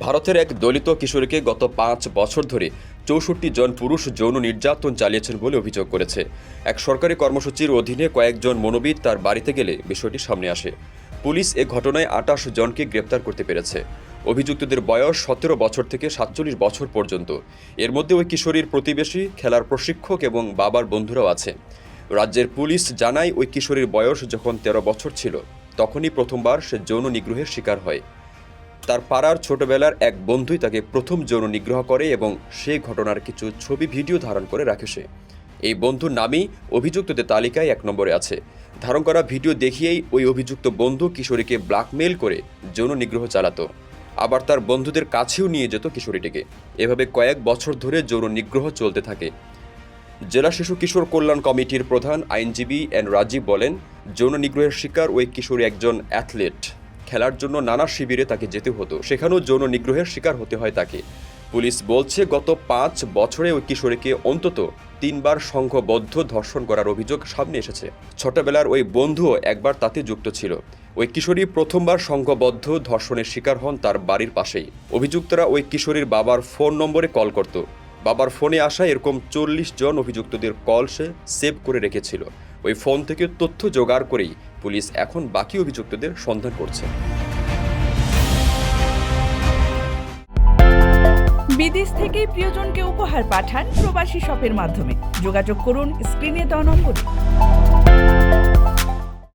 ভারতের এক দলিত কিশোরীকে গত ৫ বছর ধরে ৬৪ জন পুরুষ যৌন নির্যাতন চালিয়েছেন বলে অভিযোগ করেছে। এক সরকারি কর্মসূচির অধীনে কয়েকজন মনোবিদ তার বাড়িতে গেলে বিষয়টি সামনে আসে। পুলিশ এ ঘটনায় ২৮ জনকে গ্রেপ্তার করতে পেরেছে। অভিযুক্তদের বয়স ১৭ বছর থেকে ৪৭ বছর পর্যন্ত। এর মধ্যে ওই কিশোরীর প্রতিবেশী, খেলার প্রশিক্ষক এবং বাবার বন্ধুরাও আছে। রাজ্যের পুলিশ জানায় ওই কিশোরীর বয়স যখন ১৩ বছর ছিল তখনই প্রথমবার সে যৌন নিগ্রহের শিকার হয়। তার পাড়ার ছোটবেলার এক বন্ধুই তাকে প্রথম যৌন নিগ্রহ করে এবং সেই ঘটনার কিছু ছবি ভিডিও ধারণ করে রাখে সে। এই বন্ধুর নামই অভিযুক্তদের তালিকায় ১ নম্বরে আছে। ধারণ করা ভিডিও দেখিয়েই ওই অভিযুক্ত বন্ধু কিশোরীকে ব্ল্যাকমেইল করে যৌন নিগ্রহ চালাতো। আবার তার বন্ধুদের কাছেও নিয়ে যেত কিশোরীটিকে। এভাবে কয়েক বছর ধরে যৌন নিগ্রহ চলতে থাকে। জেলা শিশু কিশোর কল্যাণ কমিটির প্রধান আইনজীবী এন রাজীব বলেন, যৌন নিগ্রহের শিকার ওই কিশোরী একজন অ্যাথলেট। খেলার জন্য নানা শিবিরে তাকে যেতে হতো, সেখানেও যৌন নিগ্রহের শিকার হতে হয় তাকে। পুলিশ বলছে, গত ৫ বছরে ওই কিশোরীকে অন্তত ৩ বার সংঘবদ্ধ ধর্ষণ করার অভিযোগ সামনে এসেছে। ছোটবেলার ওই বন্ধুও একবার তাতে যুক্ত ছিল। ওই কিশোরী প্রথমবার সংঘবদ্ধ ধর্ষণের শিকার হন তার বাড়ির পাশেই। অভিযুক্তরা ওই কিশোরীর বাবার ফোন নম্বরে কল করত। বাবার ফোনে আসা এরকম ৪০ জন অভিযুক্তদের কল সে সেভ করে রেখেছিল। ওই ফোন থেকে তথ্য জোগাড় করেই পুলিশ এখন বাকি অভিযুক্তদের সন্ধান করছে। বিদেশ থেকে প্রিয়জনকে উপহার পাঠান প্রবাসী শপের মাধ্যমে। যোগাযোগ করুন স্ক্রিনে দেওয়া নম্বরে।